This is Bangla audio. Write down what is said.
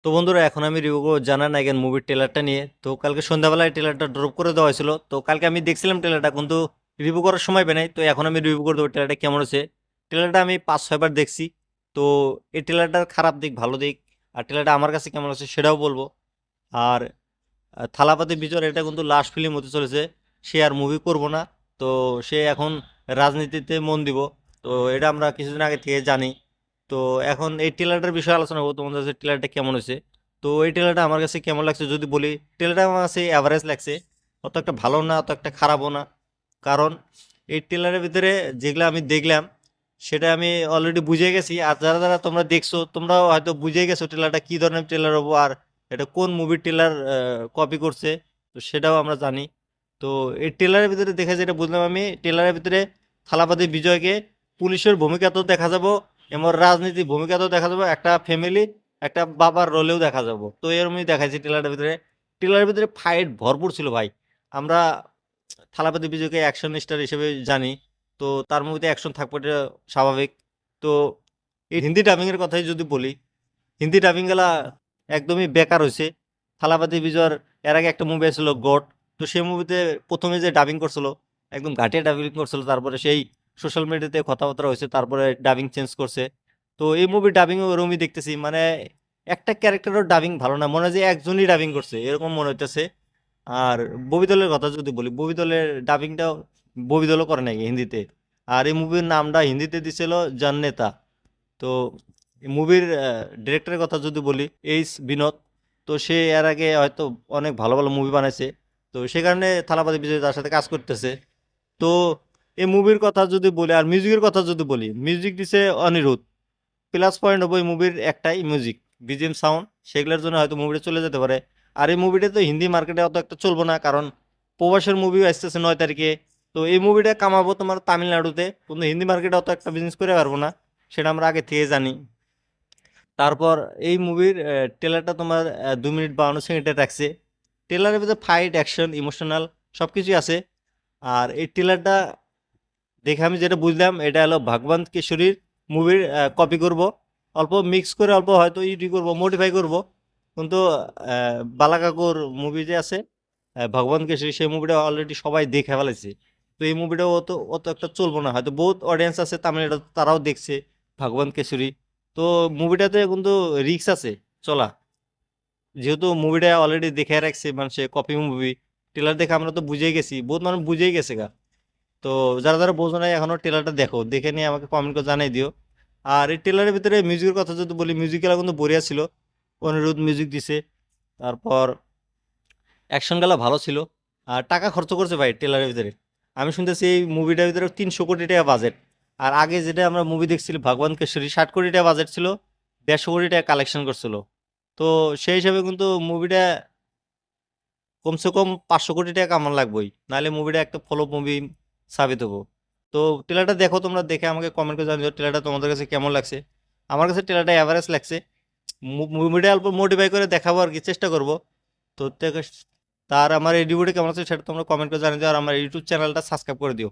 তো বন্ধুরা এখন আমি রিভিউ করবো জানা নায়কের মুভির ট্রেলারটা নিয়ে। তো কালকে সন্ধ্যাবেলায় ট্রেলারটা ড্রপ করে দেওয়া হয়েছিল। তো কালকে আমি দেখছিলাম ট্রেলারটা, কিন্তু রিভিউ করার সময় পেয়ে নাই। তো এখন আমি রিভিউ করে দেবো ট্রেলারটা কেমন হয়েছে। ট্রেলারটা আমি 5-6 বার দেখছি। তো এই ট্রেলারটার খারাপ দিক ভালো দিক আর ট্রেলারটা আমার কাছে কেমন হচ্ছে সেটাও বলবো। আর থালাপাতি বিজয়ের এটা কিন্তু লাস্ট ফিল্ম হতে চলেছে। সে আর মুভি করব না। তো সে এখন রাজনীতিতে মন দিব। তো এটা আমরা কিছুদিন আগে থেকে জানি। তো এখন এই ট্রেলারটার বিষয়ে আলোচনা করবো, তোমাদের কাছে ট্রেলারটা কেমন হয়েছে। তো এই ট্রেলারটা আমার কাছে কেমন লাগছে যদি বলি, ট্রেলারটা আমার কাছে অ্যাভারেজ লাগছে। অত একটা ভালো না, অত একটা খারাপও না। কারণ এই ট্রেলারের ভিতরে যেগুলো আমি দেখলাম সেটা আমি অলরেডি বুঝে গেছি। আর যারা যারা তোমরা দেখছো তোমরাও হয়তো বুঝে গেছো ট্রেলারটা কী ধরনের ট্রেলার হবো, আর এটা কোন মুভির ট্রেলার কপি করছে। তো সেটাও আমরা জানি। তো এই ট্রেলারের ভিতরে দেখে যেটা বুঝলাম আমি, ট্রেলারের ভিতরে থালাপতি বিজয়কে পুলিশের ভূমিকাতেও দেখা যাব এবং রাজনীতির ভূমিকাতেও দেখা যাবো, একটা ফ্যামিলি একটা বাবার রোলেও দেখা যাব। তো এরমই দেখাইছে ট্রেলারের ভিতরে। ট্রেলারের ভিতরে ফাইট ভরপুর ছিল ভাই। আমরা থালাপতি বিজয়কে অ্যাকশন স্টার হিসেবে জানি। তো তার মুভিতে অ্যাকশন থাকবে এটা স্বাভাবিক। তো এই হিন্দি ডাবিংয়ের কথাই যদি বলি, হিন্দি ডাবিংগুলা একদমই বেকার হয়েছে। থালাপতি বিজয়ের এর আগে একটা মুভি আসছিল গড। তো সেই মুভিতে প্রথমে যে ডাবিং করছিল একদম ঘাটিয়া ডাবিং করছিল, তারপরে সেই সোশ্যাল মিডিয়াতে কথাবার্তা হয়েছে, তারপরে ডাবিং চেঞ্জ করছে। তো এই মুভি ডাবিংও ওরমই দেখতেছি, মানে একটা ক্যারেক্টারও ডাবিং ভালো না, মনে হয় যে একজনই ডাবিং করছে এরকম মনে হইতেছে। আর ববিদলের কথা যদি বলি, ববিদলের ডাবিংটাও ববিদলও করে নাকি হিন্দিতে। আর এই মুভির নামটা হিন্দিতে দিছিল জন্নেতা। তো মুভির ডিরেক্টরের কথা যদি বলি, এইচ বিনোদ। তো সে এর আগে হয়তো অনেক ভালো ভালো মুভি বানাইছে। তো সে কারণে থালাপতি বিজয় তার সাথে কাজ করতেছে। তো এই মুভির কথা যদি বলি আর মিউজিকের কথা যদি বলি, মিউজিক দিছে অনিরুদ্ধ। প্লাস পয়েন্ট হবে এই মুভির একটাই, মিউজিক, বিজিএম সাউন্ড, সেগুলোর জন্য হয়তো মুভিটা চলে যেতে পারে। আর এই মুভিটা তো হিন্দি মার্কেটে অত একটা চলবে না, কারণ প্রবাসের মুভিও আসতেছে 9 তারিখে। তো এই মুভিটা কামাবো তোমার তামিলনাড়ুতে, কিন্তু হিন্দি মার্কেটে অত একটা বিজনেস করে পারবো না, সেটা আমরা আগে থেকে জানি। তারপর এই মুভির ট্রেলারটা তোমার 2 মিনিট 52 সেকেন্ডে রাখছে। ট্রেলারের ভিতরে ফাইট অ্যাকশন ইমোশনাল সব কিছুই আছে। আর এই ট্রেলারটা দেখে আমি যেটা বুঝলাম, এটা হলো ভগবান কেশরীর মুভির কপি করব। অল্প মিক্স করে অল্প হয়তো ইডি করব, মডিফাই করব। কিন্তু বালা কাকুর মুভি যে আছে ভগবান কেশরী, সেই মুভিটা অলরেডি সবাই দেখে ফেলেছে। তো এই মুভিটাও অত অত একটা চলবো না, হয়তো বহুত অডিয়েন্স আছে তামিলনাড়ু, তারাও দেখছে ভগবান কেশরী। তো মুভিটাতে কিন্তু রিস্ক আছে চলা, যেহেতু মুভিটা অলরেডি দেখে রাখছে মানুষে কপি মুভি। ট্রেলার দেখে আমরা তো বুঝেই গেছি, বহুত মানুষ বুঝেই গেছে গা। তো যারা যারা বোঝো নাই এখনো ট্রেলারটা দেখো, দেখে নিয়ে আমাকে কমেন্ট করে জানিয়ে দিও। আর এই ট্রেলারের ভিতরে মিউজিকের কথা যদি বলি, মিউজিকগুলো কিন্তু বঢ়িয়া ছিল। অনিরুদ্ধ মিউজিক দিছে। তারপর অ্যাকশন গুলা ভালো ছিল। আর টাকা খরচ করছে ভাই ট্রেলারের ভিতরে। আমি শুনতেছি এই মুভিটার ভিতরে 300 কোটি টাকা বাজেট। আর আগে যেটা আমরা মুভি দেখছিলি ভগবান কেশরী, 60 কোটি টাকা বাজেট ছিল, 150 কোটি টাকা কালেকশন করছিল। তো সেই হিসাবে কিন্তু মুভিটা কমসে কম 500 কোটি টাকা কামান লাগবেই, নাহলে মুভিটা একটা ফ্লপ মুভি সাবিত হবো। তো ট্রেলারটা দেখো, তোমরা দেখে আমাকে কমেন্ট করে জানিও ট্রেলারটা তোমাদের কাছে কেমন লাগছে। আমার কাছে ট্রেলারটা অ্যাভারেজ লাগছে। মুভিটা অল্প মডিফাই করে দেখাবো আর কি, চেষ্টা করবো। তো তার আমার এই রিভিউটা কেমন আছে সেটা তোমরা কমেন্ট করে জানিয়ে দিও, আর আমার ইউটিউব চ্যানেলটা সাবস্ক্রাইব করে দিও।